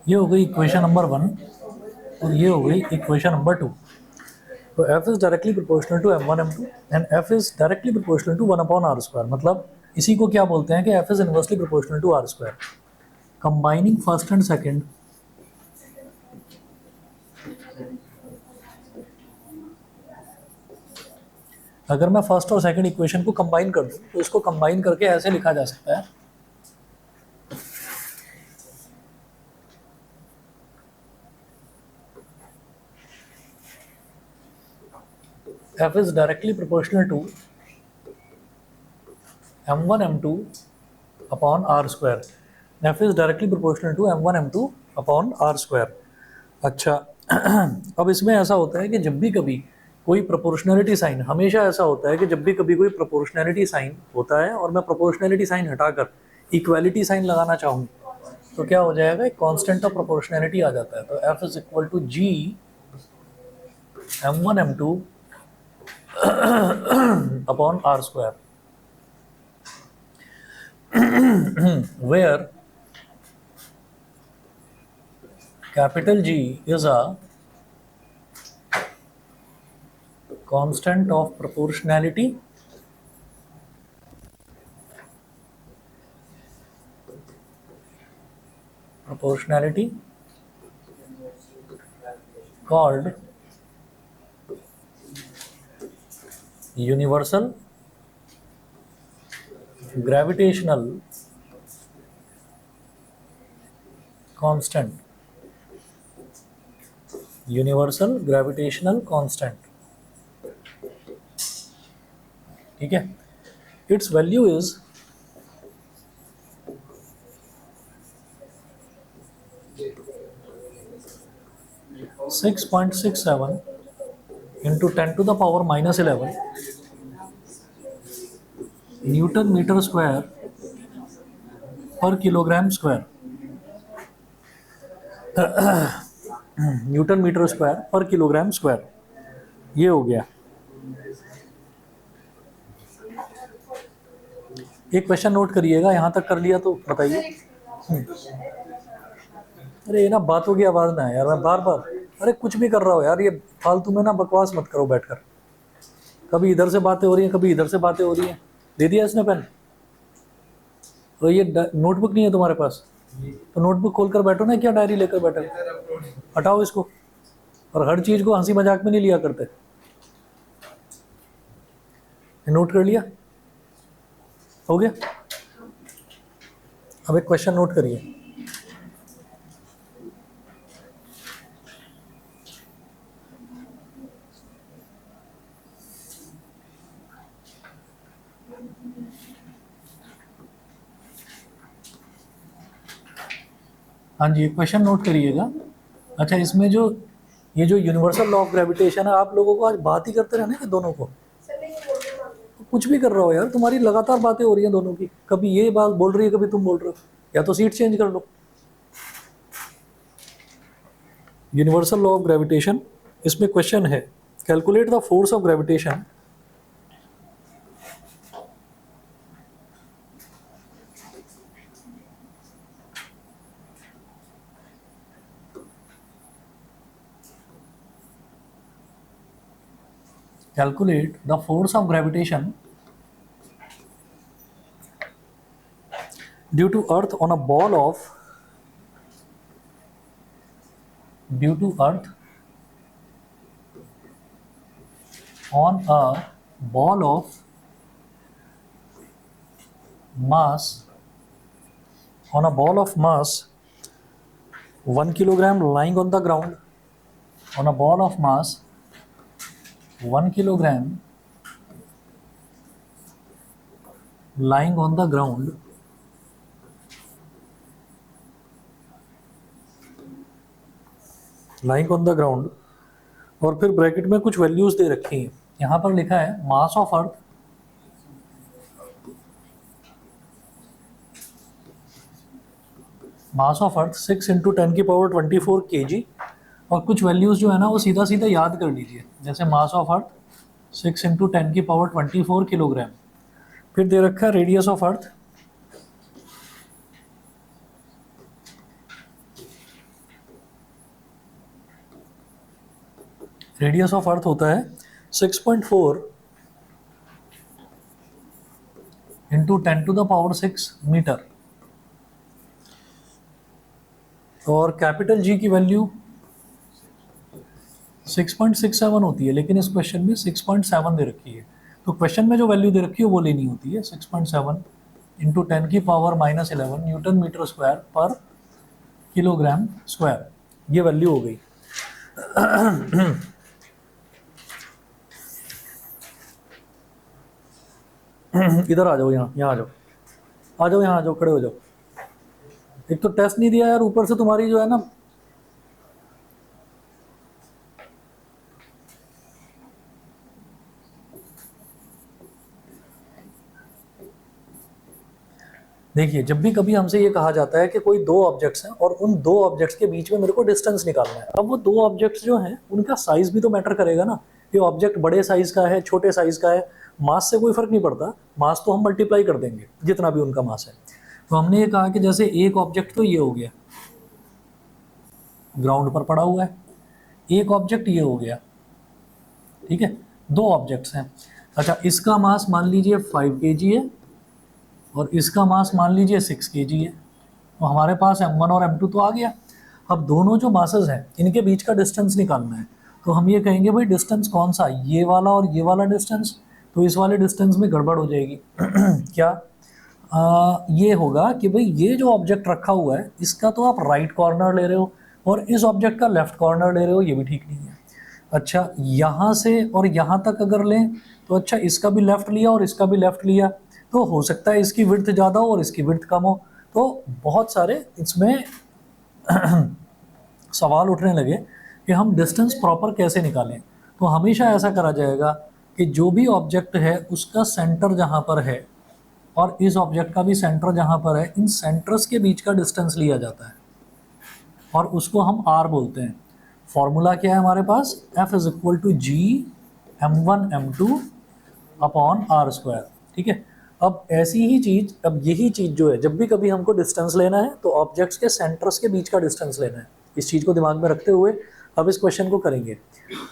ये हो गई इक्वेशन नंबर 1 और ये हो गई इक्वेशन नंबर 2। तो f is directly proportional to m1 m2 and f is directly proportional to 1 upon r square. मतलब इसी को क्या बोलते हैं कि f is inversely proportional to r square. Combining first and second, अगर मैं फर्स्ट और सेकंड इक्वेशन को कंबाइन कर दूं तो इसको कंबाइन करके ऐसे लिखा जा सकता है, f is directly proportional to m1 m2 upon r square. f is directly proportional to m1 m2 upon r square. अच्छा अब इसमें ऐसा होता है कि जब भी कभी कोई प्रोपोर्शनैलिटी साइन, हमेशा ऐसा होता है कि जब भी कभी कोई प्रोपोर्शनैलिटी साइन होता है और मैं प्रोपोर्शनैलिटी साइन हटाकर इक्वालिटी साइन लगाना चाहूँ तो क्या हो जाएगा, एक कांस्टेंट ऑफ प्रोपोर्शनैलिटी आ जाता है। तो f is equal to G m1 m2 upon r square, where capital G is a constant of proportionality called universal gravitational constant, universal gravitational constant. ठीक है, it's value is 6.67 into 10 to the power minus 11 newton metre square पर kilogram square. Newton metre square पर kilogram square, ये हो गया। एक question note करिएगा, यहाँ तक कर लिया तो बताइए। अरे ये ना बातों की आवाज़ ना है यार, मैं बार बार अरे कुछ भी कर रहा हो यार, ये फालतू में ना बकवास मत करो बैठकर। कभी इधर से बातें हो रही हैं, कभी इधर से बातें हो रही हैं। दे दिया इसने पेन? तो ये नोटबुक नहीं है तुम्हारे पास तो नोटबुक खोलकर बैठो ना, क्या डायरी लेकर बैठो। हटाओ इसको, और हर चीज़ को हंसी मजाक में नहीं लिया करते। नोट कर लिया? हो गया? अब एक क्वेश्चन नोट करिए। हाँ जी, क्वेश्चन नोट करिएगा। अच्छा, इसमें जो ये जो यूनिवर्सल लॉ ऑफ ग्रेविटेशन है, आप लोगों को आज बात ही करते रहना है दोनों को। कुछ भी कर रहा हो यार, तुम्हारी लगातार बातें हो रही हैं दोनों की, कभी ये बात बोल रही है, कभी तुम बोल रहे हो। या तो सीट चेंज कर लो। यूनिवर्सल लॉ ऑफ ग्रेविटेशन, इसमें क्वेश्चन है calculate the force of gravitation calculate the force of gravitation due to earth on a ball of mass 1 kilogram lying on the ground, on a ball of mass 1 kilogram lying on the ground, और फिर bracket में कुछ values दे रखी हैं। यहाँ पर लिखा है mass of earth mass of earth 6 × 10⁻24 kg, और कुछ वैल्यूज़ जो है ना वो सीधा सीधा याद कर लीजिए। जैसे मास ऑफ अर्थ 6 × 10⁻24 किलोग्राम। फिर दे रखा है radius of earth radius of earth होता है 6.4 इंटू 10⁻⁶ मीटर, और कैपिटल जी की वैल्यू 6.67 होती है, लेकिन इस क्वेश्चन में 6.7 दे रखी है। तो क्वेश्चन में जो वैल्यू दे रखी है वो लेनी होती है 6.7 इंटू 10⁻⁻11 न्यूटन मीटर स्क्वायर पर किलोग्राम स्क्वायर, ये वैल्यू हो गई। इधर आ जाओ, यहाँ आ जाओ, आ जाओ, यहाँ आ जाओ, खड़े हो जाओ। एक तो टेस्ट नहीं दिया यार, ऊपर से तुम्हारी जो है ना, देखिए जब भी कभी हमसे ये कहा जाता है कि कोई दो ऑब्जेक्ट्स हैं और उन दो ऑब्जेक्ट्स के बीच में मेरे को डिस्टेंस निकालना है, अब वो दो ऑब्जेक्ट्स जो हैं उनका साइज भी तो मैटर करेगा ना। ये ऑब्जेक्ट बड़े साइज का है, छोटे साइज का है, मास से कोई फर्क नहीं पड़ता, मास तो हम मल्टीप्लाई कर देंगे जितना भी उनका मास है। तो हमने ये कहा कि जैसे एक ऑब्जेक्ट तो ये हो गया, ग्राउंड पर पड़ा हुआ है, एक ऑब्जेक्ट ये हो गया, ठीक है, दो ऑब्जेक्ट्स हैं। अच्छा, इसका मास मान लीजिए 5 kg है और इसका मास मान लीजिए 6 kg है। तो हमारे पास m1 और m2 तो आ गया। अब दोनों जो मासेस हैं इनके बीच का डिस्टेंस निकालना है, तो हम ये कहेंगे भाई डिस्टेंस कौन सा, ये वाला और ये वाला डिस्टेंस। तो इस वाले डिस्टेंस में गड़बड़ हो जाएगी। क्या ये होगा कि भाई ये जो ऑब्जेक्ट रखा हुआ है इसका तो आप राइट कॉर्नर ले रहे हो और इस ऑब्जेक्ट का लेफ्ट कॉर्नर ले रहे हो, ये भी ठीक नहीं है। अच्छा, यहाँ से और यहाँ तक अगर लें तो अच्छा इसका भी लेफ्ट लिया और इसका भी लेफ्ट लिया, तो हो सकता है इसकी विड्थ ज़्यादा हो और इसकी विड्थ कम हो। तो बहुत सारे इसमें सवाल उठने लगे कि हम डिस्टेंस प्रॉपर कैसे निकालें। तो हमेशा ऐसा करा जाएगा कि जो भी ऑब्जेक्ट है उसका सेंटर जहाँ पर है और इस ऑब्जेक्ट का भी सेंटर जहाँ पर है, इन सेंटर्स के बीच का डिस्टेंस लिया जाता है और उसको हम r बोलते हैं। फॉर्मूला क्या है हमारे पास, F is equal to G m1 m2 upon r square, ठीक है। अब ऐसी ही चीज़, अब यही चीज़ जो है, जब भी कभी हमको डिस्टेंस लेना है तो ऑब्जेक्ट्स के सेंटर्स के बीच का डिस्टेंस लेना है। इस चीज़ को दिमाग में रखते हुए अब इस क्वेश्चन को करेंगे।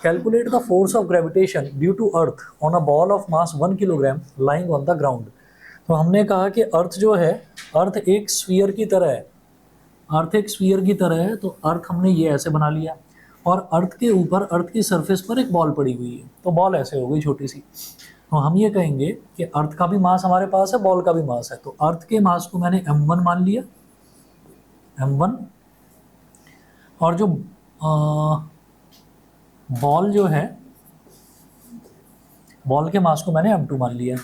Calculate the force of gravitation due to earth on a ball of mass 1 kilogram lying on the ground. तो हमने कहा कि अर्थ जो है, अर्थ एक स्फीयर की तरह है, अर्थ एक स्फीयर की तरह है, तो अर्थ हमने ये ऐसे बना लिया और अर्थ के ऊपर, अर्थ की सरफेस पर एक बॉल पड़ी हुई है, तो बॉल ऐसे हो गई छोटी सी। तो हम ये कहेंगे कि अर्थ का भी मास हमारे पास है, बॉल का भी मास है, तो अर्थ के मास को मैंने m1 मान लिया, m1, और जो बॉल जो है, बॉल के मास को मैंने m2 मान लिया।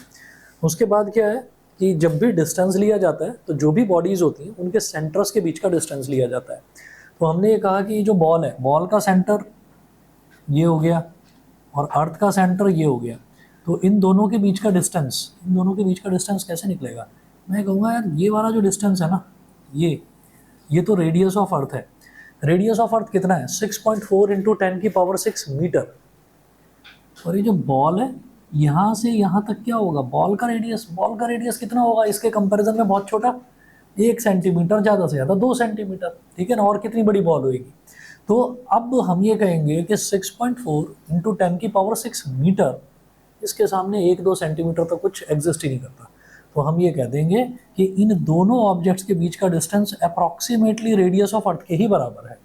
उसके बाद क्या है कि जब भी डिस्टेंस लिया जाता है तो जो भी बॉडीज़ होती हैं उनके सेंटर्स के बीच का डिस्टेंस लिया जाता है। तो हमने ये कहा कि जो बॉल है, बॉल का सेंटर ये हो गया और अर्थ का सेंटर ये हो गया, तो इन दोनों के बीच का डिस्टेंस, इन दोनों के बीच का डिस्टेंस कैसे निकलेगा। मैं कहूँगा यार ये वाला जो डिस्टेंस है ना, ये तो रेडियस ऑफ अर्थ है। रेडियस ऑफ अर्थ कितना है, 6.4 इंटू 10⁻⁶ मीटर। और ये जो बॉल है यहाँ से यहाँ तक क्या होगा, बॉल का रेडियस कितना होगा इसके कंपैरिजन में, बहुत छोटा, 1 सेंटीमीटर, ज़्यादा से ज़्यादा 2 सेंटीमीटर, ठीक है ना। और कितनी बड़ी बॉल होगी। तो अब हम ये कहेंगे कि 6.4 इंटू 10⁻⁶ मीटर, इसके सामने 1-2 सेंटीमीटर तो कुछ एग्जिस्ट ही नहीं करता। तो हम ये कह देंगे कि इन दोनों ऑब्जेक्ट्स के बीच का distance approximately radius of earth के ही बराबर है,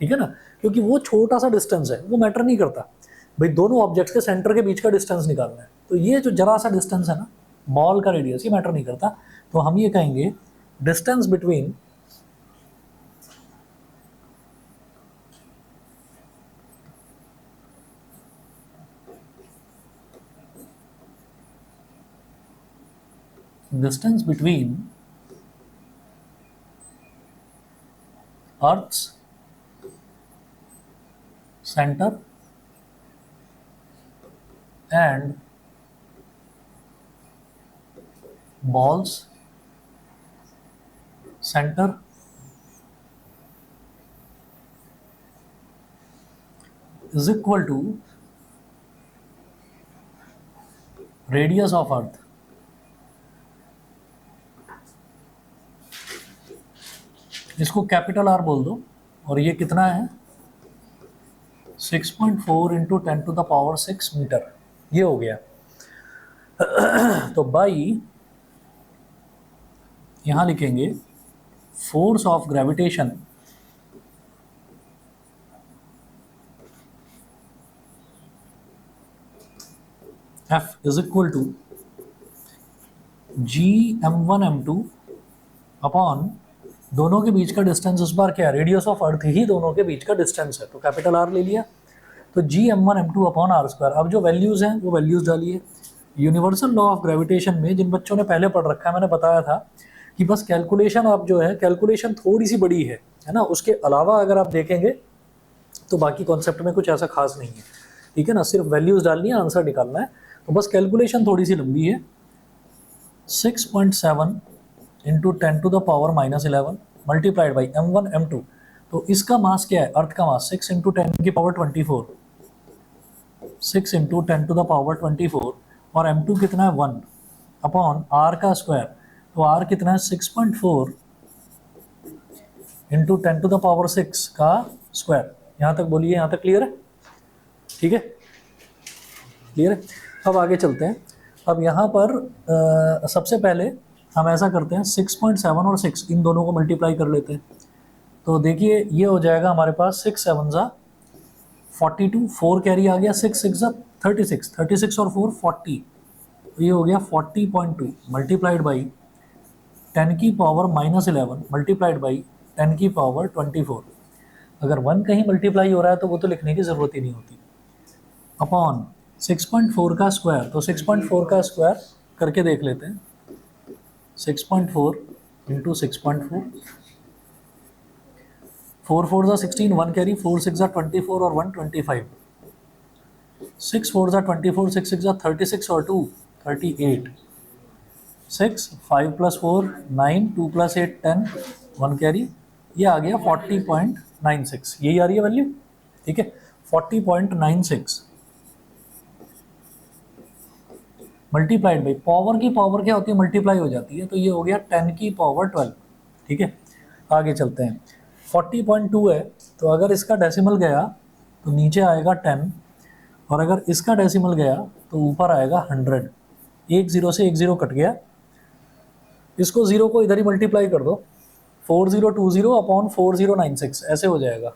ठीक है ना। क्योंकि वो छोटा सा डिस्टेंस है, वो मैटर नहीं करता भाई, दोनों ऑब्जेक्ट्स के सेंटर के बीच का डिस्टेंस निकालना है। तो ये जो जरा सा डिस्टेंस है ना, बॉल का रेडियस, ये मैटर नहीं करता। तो हम ये कहेंगे distance between Earth's center and ball's center is equal to radius of Earth। इसको कैपिटल R बोल दो, और ये कितना है, 6.4 इंटू 10⁻6 मीटर, ये हो गया। तो बाई यहां लिखेंगे force of gravitation F is equal to Gm1m2 upon दोनों के बीच का डिस्टेंस इस बार क्या है, रेडियस ऑफ अर्थ ही दोनों के बीच का डिस्टेंस है, तो कैपिटल R ले लिया। तो Gm1m2 अपॉन R²। अब जो वैल्यूज़ हैं वो वैल्यूज़ डालिए। यूनिवर्सल लॉ ऑफ ग्रेविटेशन में जिन बच्चों ने पहले पढ़ रखा है, मैंने बताया था कि बस कैलकुलेशन आप जो है, कैलकुलेशन थोड़ी सी बड़ी है ना, उसके अलावा अगर आप देखेंगे तो बाकी कॉन्सेप्ट में कुछ ऐसा खास नहीं है, ठीक है ना, सिर्फ वैल्यूज़ डालनी है, आंसर निकालना है। तो बस कैलकुलेशन थोड़ी सी लंबी है। 6.7 into 10⁻⁻11 multiplied by m1 m2। तो इसका मास क्या है, अर्थ का मास 6 इंटू 10⁻24, 6 इंटू 10⁻24, और m2 कितना है 1 अपॉन r का स्क्वायर। तो r कितना है 6.4 इंटू 10⁻6 का स्क्वायर। यहाँ तक बोलिए, यहाँ तक क्लियर है? ठीक है, क्लियर है। अब आगे चलते हैं। अब यहाँ पर सबसे पहले हम ऐसा करते हैं, 6.7 और 6 इन दोनों को मल्टीप्लाई कर लेते हैं। तो देखिए ये हो जाएगा हमारे पास 6 7 ज़ा 42, 4 कैरी आ गया, 6 6 ज़ा 36, 36 और 4 40, तो ये हो गया 40.2 मल्टीप्लाइड बाई 10⁻⁻11 मल्टीप्लाइड बाई 10⁻24। अगर 1 कहीं मल्टीप्लाई हो रहा है तो वो तो लिखने की ज़रूरत ही नहीं होती, अपॉन 6.4 का स्क्वायर। तो 6.4 का स्क्वायर करके देख लेते हैं। 6.4 इंटू 6.4, 4 4 ज़ा 16, 1 कैरी, 4 6 ज़ा 24 और 1 25, 6 4 ज़ा 24, 6 6 ज़ा 36 और 2 38, 6 5 प्लस 4 9, 2 प्लस 8 10, 1 कैरी, ये आ गया 40.96, यही आ रही है वैल्यू, ठीक है। 40.96 मल्टीप्लाइड बाई, पावर की पावर क्या होती है, मल्टीप्लाई हो जाती है, तो ये हो गया 10⁻12, ठीक है। आगे चलते हैं। 40.2 है, तो अगर इसका डेसिमल गया तो नीचे आएगा 10, और अगर इसका डेसिमल गया तो ऊपर आएगा 100। एक जीरो से एक जीरो कट गया, इसको जीरो को इधर ही मल्टीप्लाई कर दो, 4020 अपॉन 4096 ऐसे हो जाएगा।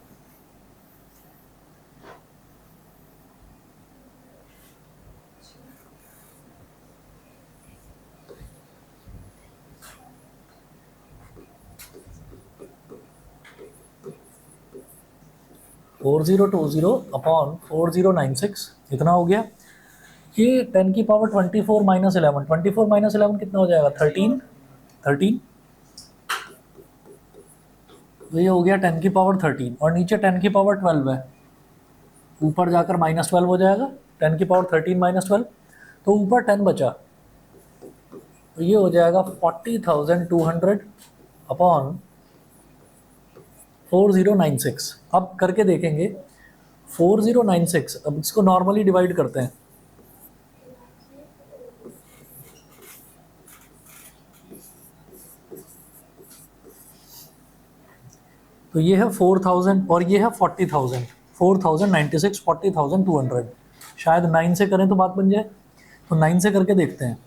(4020 अपॉन 4096) इतना हो गया। ये 10⁻24 माइनस 11, 24 माइनस 11 कितना हो जाएगा, 13। तो ये हो गया 10⁻13, और नीचे 10⁻12 है, ऊपर जाकर -12 हो जाएगा, 10⁻13 -12, तो ऊपर 10 बचा, तो ये हो जाएगा 40,200 अपॉन 4096। अब करके देखेंगे 4096, अब इसको नॉर्मली डिवाइड करते हैं। तो ये है 4000 और ये है 40,000, 4096, 40,200। शायद 9 से करें तो बात बन जाए, तो 9 से करके देखते हैं।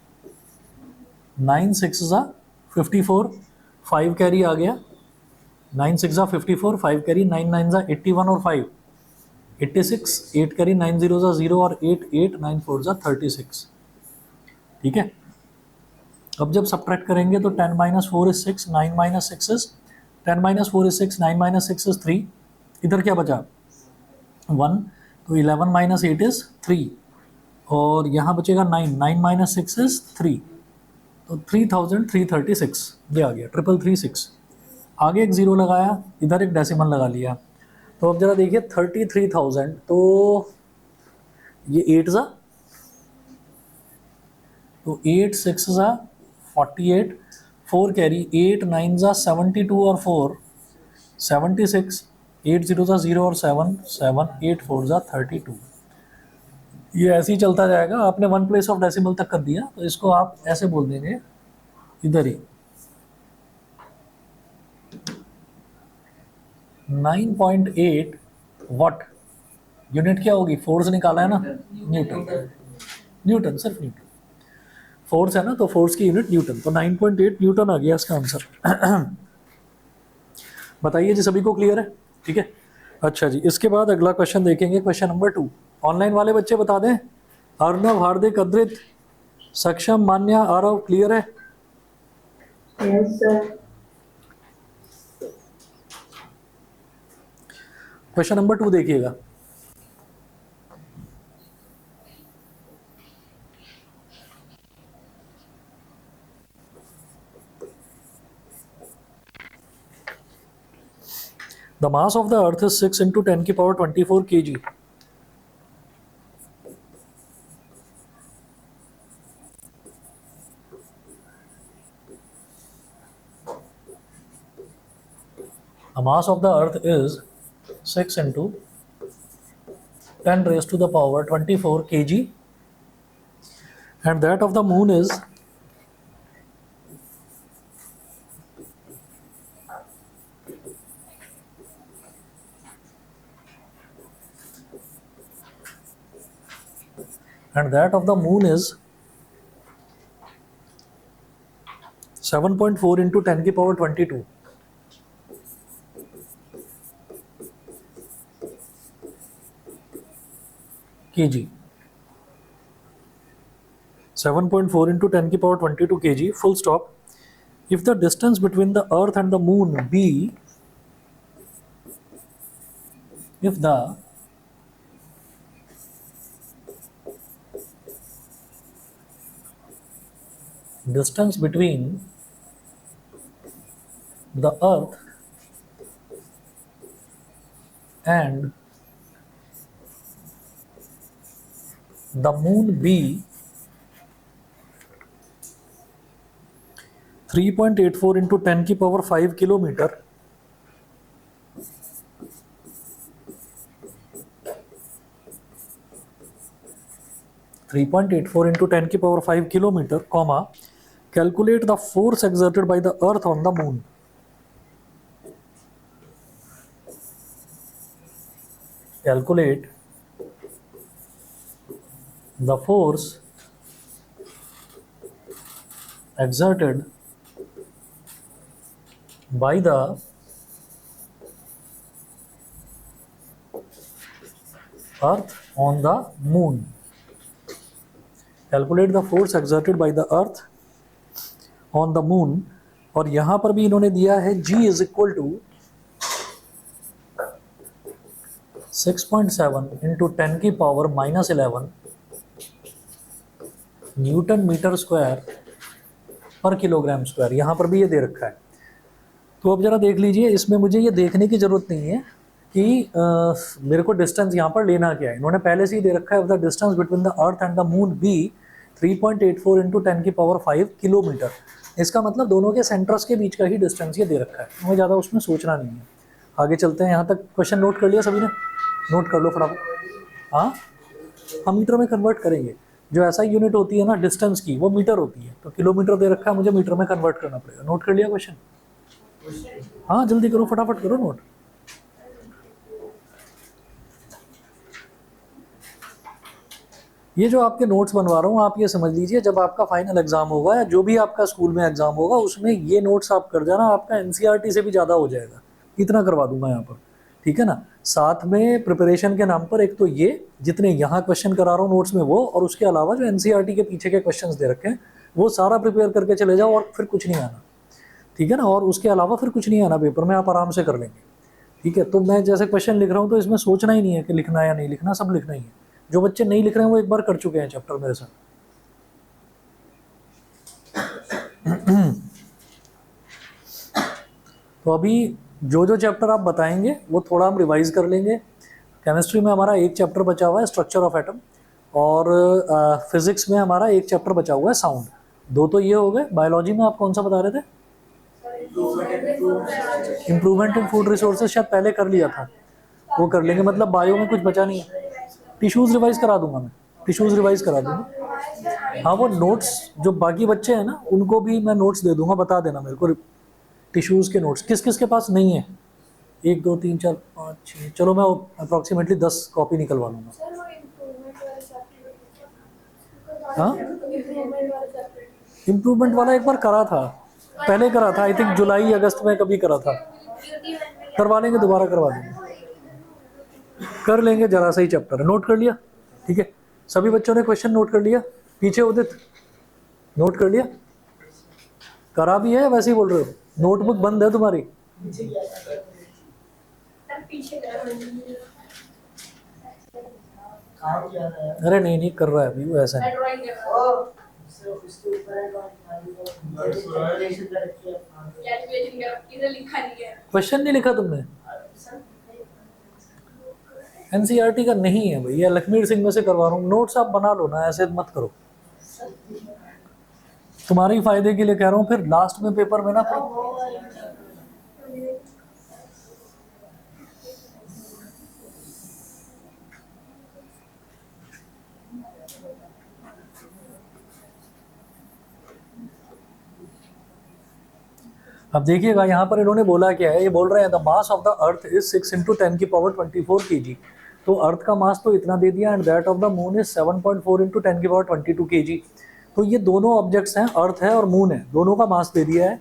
9 6 ज़ा 54, 5 कैरी आ गया, 9 6 ज़ा 54, 5 कैरी, 9 9 ज़ा 81 और 5 86, 8 कैरी, 9 0 ज़ा 0 और 8 8, 9 4 ज़ा 36, ठीक है। अब जब सब्ट्रैक्ट करेंगे तो 10 - 4 is 6, 9 - 6 is 10 - 4 is 6, 9 - 6 is 3, इधर क्या बचा 1, तो 11 - 8 is 3, और यहाँ बचेगा 9, 9 - 6 is 3, तो 3336 ये आ गया, 3336। आगे एक ज़ीरो लगाया, इधर एक डेसिमल लगा लिया, तो अब ज़रा देखिए 33,000, तो ये 8 ज़ा, तो 8 6 ज़ा 48, 4 कैरी, 8 9 ज़ा 72 और 4 76, 8 0 ज़ा 0 और 7 7, 8 4 ज़ा 32। ये ऐसे ही चलता जाएगा। आपने 1 प्लेस ऑफ डेसिमल तक कर दिया, तो इसको आप ऐसे बोल देंगे इधर ही 9.8 वाट यूनिट क्या होगी, फोर्स निकाला है ना, न्यूटन, न्यूटन, सिर्फ न्यूटन। फोर्स है ना, तो फोर्स की यूनिट न्यूटन, तो 9.8 न्यूटन आ गया इसका आंसर। बताइए जी, सभी को क्लियर है? ठीक है, अच्छा जी, इसके बाद अगला क्वेश्चन देखेंगे, क्वेश्चन नंबर 2। ऑनलाइन वाले बच्चे बता दें, अर्नव, हार्दिक, अद्रित, सक्षम, मान्या, आरव, क्लियर है? Yes sir. क्वेश्चन नंबर 2 देखिएगा। The mass of the earth is 6 into 10 की power 24 kg. The mass of the earth is 6 into 10 raised to the power 24 kg, and that of the moon is and that of the moon is 7.4 into 10 की power 22 kg. 7.4 into 10 की power 22 kg, full stop. If the distance between the earth and the moon be, if the distance between the earth and the moon be 3.84 into 10 की power 5 kilometre, into 10 की power 5 kilometre, comma, calculate the force exerted by the earth on the moon. Calculate the force exerted by the earth on the moon. Calculate the force exerted by the earth on the moon. और यहां पर भी इन्होंने दिया है G is equal to 6.7 into 10 की power -11 newton metre square पर kilogram square. यहाँ पर भी ये दे रखा है। तो अब जरा देख लीजिए, इसमें मुझे ये देखने की ज़रूरत नहीं है कि मेरे को डिस्टेंस यहाँ पर लेना क्या है। इन्होंने पहले से ही दे रखा है, the distance between the earth and the moon be 3.84 into 10 की पावर 5 किलोमीटर। इसका मतलब दोनों के सेंटर्स के बीच का ही डिस्टेंस ये दे रखा है, हमें ज़्यादा उसमें सोचना नहीं है। आगे चलते हैं। यहाँ तक क्वेश्चन नोट कर लिया सभी ने? नोट कर लो फटाफट। हाँ, हम मीटर में कन्वर्ट करेंगे। जो ऐसा यूनिट होती है ना डिस्टेंस की, वो मीटर होती है। तो किलोमीटर दे रखा है, मुझे मीटर में कन्वर्ट करना पड़ेगा। नोट कर लिया क्वेश्चन? हाँ, जल्दी करो, फटाफट करो नोट। ये जो आपके नोट्स बनवा रहा हूँ, आप ये समझ लीजिए, जब आपका फाइनल एग्जाम होगा या जो भी आपका स्कूल में एग्जाम होगा, उसमें ये नोट्स आप कर जाना, आपका एनसीईआरटी से भी ज़्यादा हो जाएगा। इतना करवा दूंगा यहाँ पर, ठीक है ना। साथ में प्रिपरेशन के नाम पर एक तो ये जितने यहाँ क्वेश्चन करा रहा हूँ नोट्स में वो, और उसके अलावा जो एनसीईआरटी के पीछे के क्वेश्चंस दे रखे हैं वो सारा प्रिपेयर करके चले जाओ, और फिर कुछ नहीं आना, ठीक है ना। और उसके अलावा फिर कुछ नहीं आना पेपर में, आप आराम से कर लेंगे, ठीक है। तो मैं जैसे क्वेश्चन लिख रहा हूँ तो इसमें सोचना ही नहीं है कि लिखना है या नहीं लिखना, सब लिखना ही है। जो बच्चे नहीं लिख रहे हैं वो एक बार कर चुके हैं चैप्टर मेरे साथ। तो अभी जो जो चैप्टर आप बताएंगे वो थोड़ा हम रिवाइज कर लेंगे। केमिस्ट्री में हमारा एक चैप्टर बचा हुआ है स्ट्रक्चर ऑफ एटम, और फिजिक्स में हमारा एक चैप्टर बचा हुआ है साउंड। दो तो ये हो गए। बायोलॉजी में आप कौन सा बता रहे थे? इम्प्रूवमेंट इन फूड रिसोर्सेज शायद पहले कर लिया था, वो कर लेंगे। मतलब बायो में कुछ बचा नहीं है। टिश्यूज़ रिवाइज करा दूंगा मैं, टिश्यूज़ रिवाइज करा दूंगा। हाँ, वो नोट्स जो बाकी बच्चे हैं ना उनको भी मैं नोट्स दे दूंगा, बता देना मेरे को टिश्यूज़ के नोट्स किस किस के पास नहीं है। 1 2 3 4 5 6, चलो मैं अप्रॉक्सीमेटली 10 कॉपी निकलवा लूँगा। सर वो इम्प्रूवमेंट वाला चैप्टर हाँ, इम्प्रूवमेंट वाला चैप्टर इम्प्रूवमेंट वाला एक बार करा था, पहले करा था, आई थिंक जुलाई अगस्त में कभी करा था। करवा लेंगे, दोबारा करवा देंगे, कर लेंगे। जरा सा ही चैप्टर है, नोट कर लिया? ठीक है, सभी बच्चों ने क्वेश्चन नोट कर लिया? पीछे उदित नोट कर लिया? करा भी है, वैसे ही बोल रहे हो? नोटबुक बंद है तुम्हारी? पीछे अरे नहीं नहीं कर रहा है अभी वो, ऐसा नहीं। ड्राइंग लिखा नहीं है। क्वेश्चन नहीं लिखा तुमने? एनसीईआरटी का नहीं है भैया, लक्ष्मीर सिंह में से करवा रहा हूँ। नोट्स आप बना लो ना, ऐसे मत करो, तुम्हारे ही फायदे के लिए कह रहा हूँ। फिर लास्ट में पेपर में ना अब देखिएगा यहाँ पर इन्होंने बोला क्या है, ये बोल रहे हैं the mass of the earth is 6 × 10⁻24 kg। तो अर्थ का मास तो इतना दे दिया, and that of the moon is 7.4 × 10⁻22 kg। तो ये दोनों ऑब्जेक्ट्स हैं, अर्थ है और मून है, दोनों का मास दे दिया है।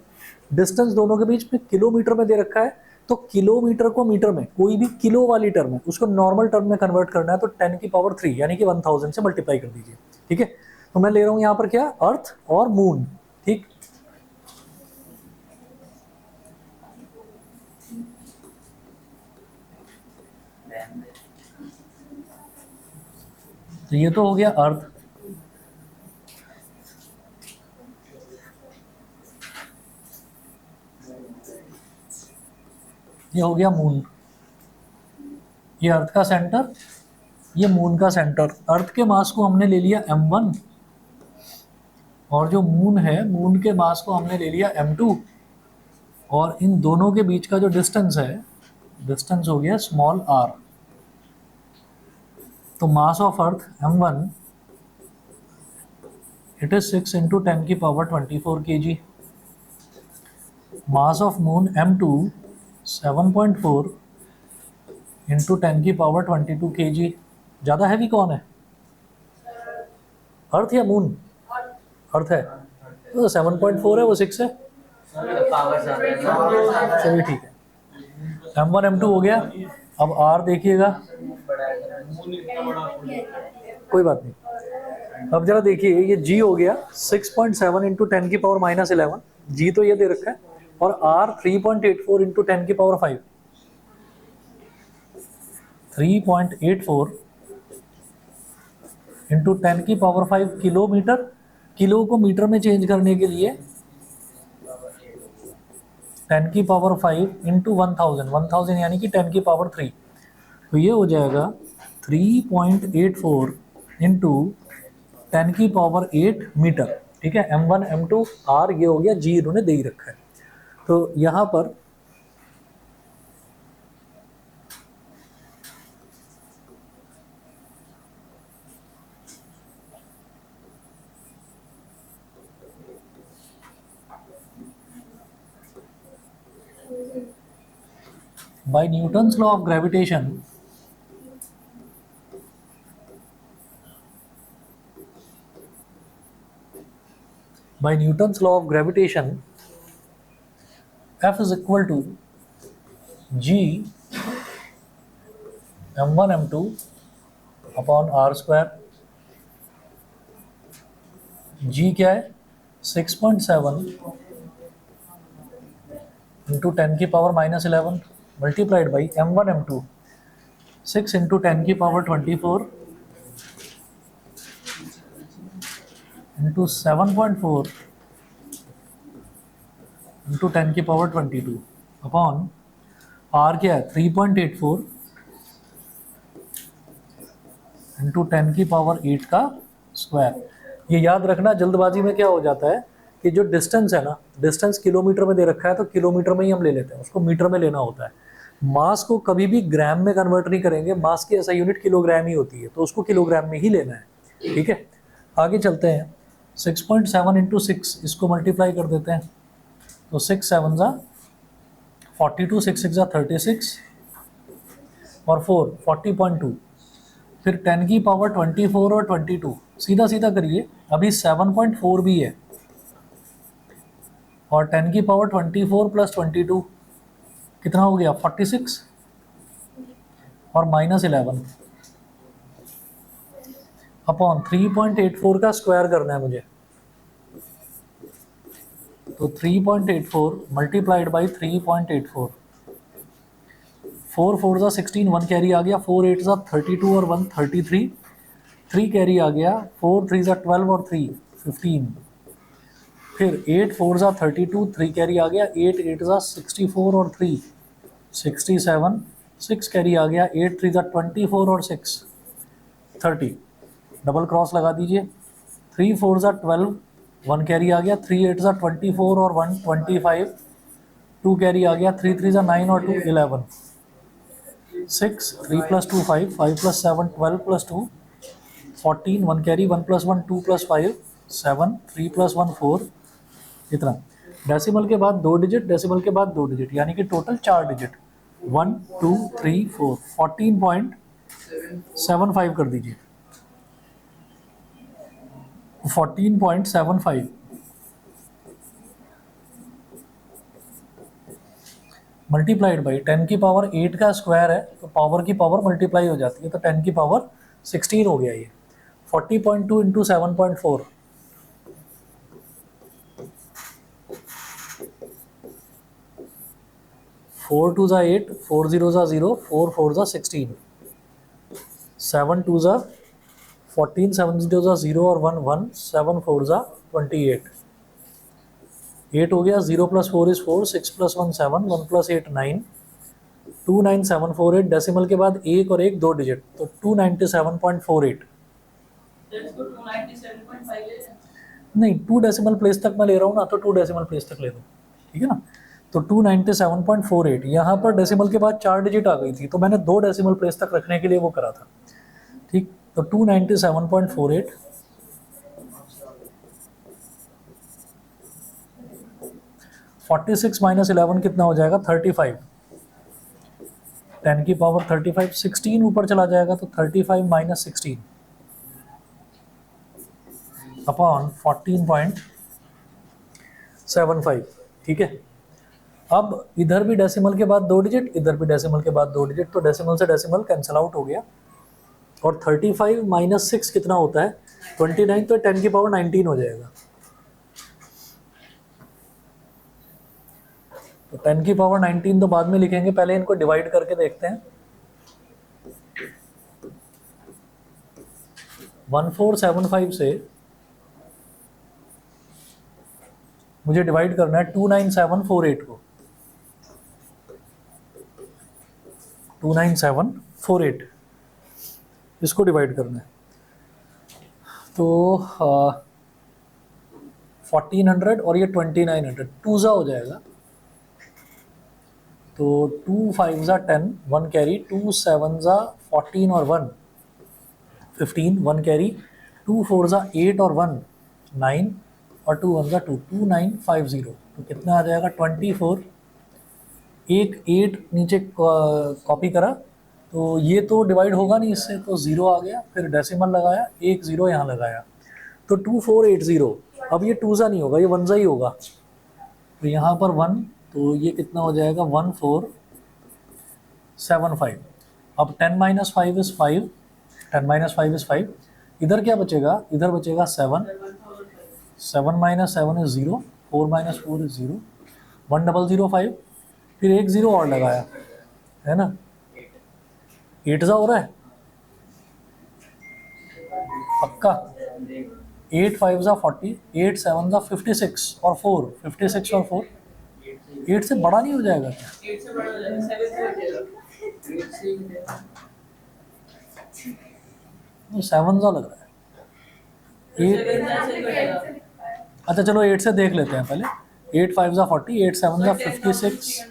डिस्टेंस दोनों के बीच में किलोमीटर में दे रखा है, तो किलोमीटर को मीटर में, कोई भी किलो वाली टर्म है उसको नॉर्मल टर्म में कन्वर्ट करना है, तो 10⁻3 यानी कि 1000 से मल्टीप्लाई कर दीजिए। ठीक है, तो मैं ले रहा हूँ यहाँ पर क्या, अर्थ और मून। ठीक, तो ये तो हो गया अर्थ। ये हो गया मून, ये अर्थ का सेंटर, ये मून का सेंटर। अर्थ के मास को हमने ले लिया m1, और जो मून है, मून के मास को हमने ले लिया m2, और इन दोनों के बीच का जो डिस्टेंस है, डिस्टेंस हो गया स्मॉल r। तो mass of earth m1 it is 6 × 10⁻24 kg। Mass of moon m2 7.4 × 10⁻22 kg। ज़्यादा हैवी कौन है, अर्थ या मून? अर्थ है, तो 7.4 है, वो 6 है। चलिए ठीक है, m1 m2 हो गया। अब r देखिएगा, कोई बात नहीं। अब जरा देखिए, ये g हो गया 6.7 × 10⁻11, g तो ये दे रखा है, और r 3.84 × 10⁵। 3.84 × 10⁵ किलोमीटर। किलो को मीटर में चेंज करने के लिए 10⁵ × 1000 यानी कि 10⁵3। तो ये हो जाएगा 3.84 × 10⁸ मीटर। ठीक है, m1 m2 r ये हो गया, g इन्होंने दे ही रखा है। तो यहाँ पर by Newton's law of gravitation, by Newton's law of gravitation, F is equal to g m1 m2 upon r square. g क्या है, 6.7 × 10⁻11 multiplied by m1 m2, 6 × 10⁻24 × 7.4 × 10⁻22 upon r क्या है, 3.84 × 10⁸ का स्क्वायर। ये याद रखना, जल्दबाजी में क्या हो जाता है कि जो डिस्टेंस है ना, डिस्टेंस किलोमीटर में दे रखा है तो किलोमीटर में ही हम ले लेते हैं, उसको मीटर में लेना होता है। मास को कभी भी ग्राम में कन्वर्ट नहीं करेंगे, मास की ऐसा यूनिट किलोग्राम ही होती है, तो उसको किलोग्राम में ही लेना है। ठीक है, आगे चलते हैं। 6.7 × 6 इसको मल्टीप्लाई कर देते हैं, तो 6 7 ज़ा 42 6 6 36 और 4 40.2, फिर 10 की पावर 24 और 22, सीधा सीधा करिए, अभी 7.4 भी है, और 10 की पावर 24 प्लस 22 कितना हो गया 46, और -11 अपॉन 3.84 का स्क्वायर करना है मुझे, तो 3.84 मल्टीप्लाइड बाई 3.84, 4 4 16, 1 कैरी आ गया, 4 8 32 और 1 33, 3 कैरी आ गया, 4 3 12 और 3 15, फिर 8 4 32, 3 कैरी आ गया, 8 8 64 और 3 67, 6 कैरी आ गया, 8 3 24 और 6 30, डबल क्रॉस लगा दीजिए, 3 4 12, 1 कैरी आ गया, 3 8 24 और 1 25, 2 कैरी आ गया, 3 3 9 और 2 11, 6 3 plus 2 5, 5 plus 7 12 plus 2 14, 1 carry, 1 plus 1 2 plus 5 7, 3 plus 1 4, इतना। डेसिमल के बाद 2 डिजिट, डेसिमल के बाद 2 डिजिट, यानी कि टोटल 4 डिजिट, 1 2 3 4, 14.75 कर दीजिए, 14.75 मल्टीप्लाइड बाई 10 की पावर 8 का स्क्वायर है, तो पावर की पावर मल्टीप्लाई हो जाती है, तो 10 की पावर 16 हो गया ये, 40.2 इंटू 7.4, 4 2 8, 4 0 0, 4 4 16, 7 2 14, 7 0 0 और 1 1, 7 4 28, 8 हो गया, 0 plus 4 is 4, 6 plus 1 7, 1 plus 8 9, 29748, decimal के बाद एक और एक 2 डिजिट, तो 297.48, नहीं 2 डेसिमल प्लेस तक मैं ले रहा हूँ ना, तो 2 डेसिमल प्लेस तक ले दो, ठीक है ना, तो 297.48, यहाँ पर डेसिमल के बाद 4 डिजिट आ गई थी, तो मैंने 2 डेसिमल प्लेस तक रखने के लिए वो करा था, ठीक, तो 297.48 46 माइनस 11 कितना हो जाएगा 35, 10 की पावर 35, 16 ऊपर चला जाएगा, तो 35 माइनस 16 अपॉन 14.75, ठीक है। अब इधर भी डेसिमल के बाद 2 डिजिट, इधर भी डेसिमल के बाद 2 डिजिट, तो डेसिमल से डेसिमल कैंसिल आउट हो गया, और 35 माइनस 6 कितना होता है 29, तो 10 की पावर 19 हो जाएगा, तो 10 की पावर 19 तो बाद में लिखेंगे, पहले इनको डिवाइड करके देखते हैं, 1475 से मुझे डिवाइड करना है 29748 को, 29748 इसको डिवाइड करना है, तो 1400 और ये 2900, 2 हो जाएगा, तो 2 5 10, 1 कैरी, 2 7 14 और 1 15, 1 कैरी, 2 4 8 और 1 9 और 2 1 2, 2950, तो कितना आ जाएगा 24, एक 8 नीचे कॉपी करा, तो ये तो डिवाइड होगा नहीं इससे, तो 0 आ गया, फिर डेसिमल लगाया, एक 0 यहाँ लगाया, तो 2480, अब ये 2 नहीं होगा, ये 1 ही होगा, तो यहाँ पर 1, तो ये कितना हो जाएगा 1475, अब 10 माइनस 5 इज़ 5, 10 माइनस 5 इज़ 5, इधर क्या बचेगा, इधर बचेगा 7, 7 माइनस 7 इज़ 0, 4 माइनस 4 इज़ 0, 1005, फिर एक 0 और लगाया, है ना, 8 हो रहा है पक्का, 8 5 40, 8 7 56 और 4, 56 और 4, 8 से बड़ा नहीं हो जाएगा क्या, 8 से बड़ा हो जाएगा, 7 से हो जाएगा, 8 से ही हो जाएगा, 7 लग रहा है, 8, अच्छा चलो 8 से देख लेते हैं पहले, 8 5 40, 8 7 56,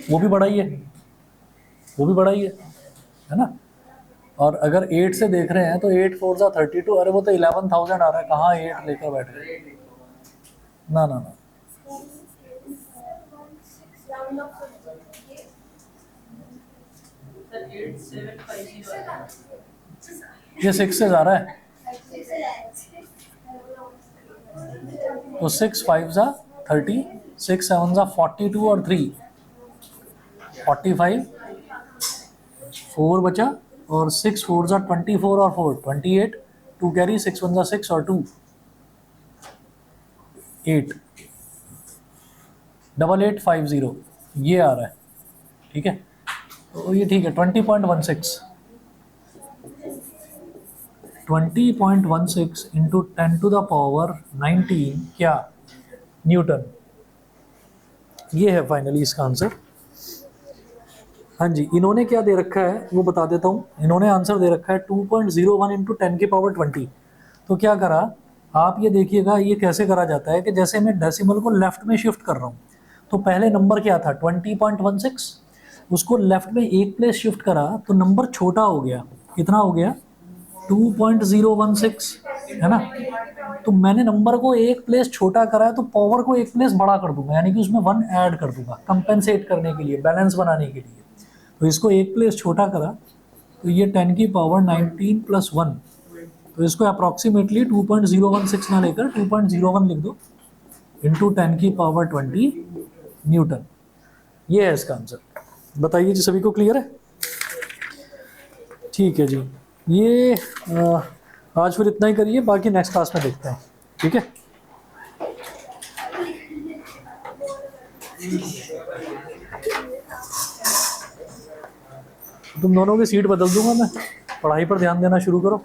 वो भी बड़ा ही है, वो भी बड़ा ही है ना, और अगर 8 से देख रहे हैं तो 8 4 32, अरे वो तो 11,000 आ रहा है, कहाँ 8 लेकर बैठ गए, ना ना ना, राउंड ऑफ ये सर 8750 आता है। ये 6 से जा रहा है, तो 6 5 जा 30, 6 7 जा 42 और 3 45, 4 बचा और 6 4 जा 24 और 4 28, 2 कैरी, 6 1 जा 6 और 2 8, 8850 ये आ रहा है, ठीक है। तो ये ठीक है 20.16 इंटू 10 टू द पावर 19 क्या न्यूटन। ये है फाइनली इसका आंसर। हाँ जी, इन्होंने क्या दे रखा है वो बता देता हूँ। इन्होंने आंसर दे रखा है 2.01 इंटू 10 की पावर 20। तो क्या करा आप ये देखिएगा, ये कैसे करा जाता है कि जैसे मैं डेसिमल को लेफ्ट में शिफ्ट कर रहा हूँ, तो पहले नंबर क्या था 20.16, उसको लेफ्ट में एक प्लेस शिफ्ट करा तो नंबर छोटा हो गया, कितना हो गया 2.016, है ना। तो मैंने नंबर को एक प्लेस छोटा करा है तो पावर को एक प्लेस बड़ा कर दूंगा, यानी कि उसमें 1 ऐड कर दूंगा कंपेंसेट करने के लिए, बैलेंस बनाने के लिए। तो इसको एक प्लेस छोटा करा तो ये 10 की पावर 19 प्लस 1, तो इसको अप्रॉक्सीमेटली 2.016 ना लेकर 2.01 लिख दो इंटू 10 की पावर 20 न्यूटन। ये है इसका आंसर। बताइए जी, सभी को क्लियर है? ठीक है जी, ये आज फिर इतना ही करिए, बाकी नेक्स्ट क्लास में देखते हैं, ठीक है। तुम दोनों की सीट बदल दूंगा मैं, पढ़ाई पर ध्यान देना शुरू करो।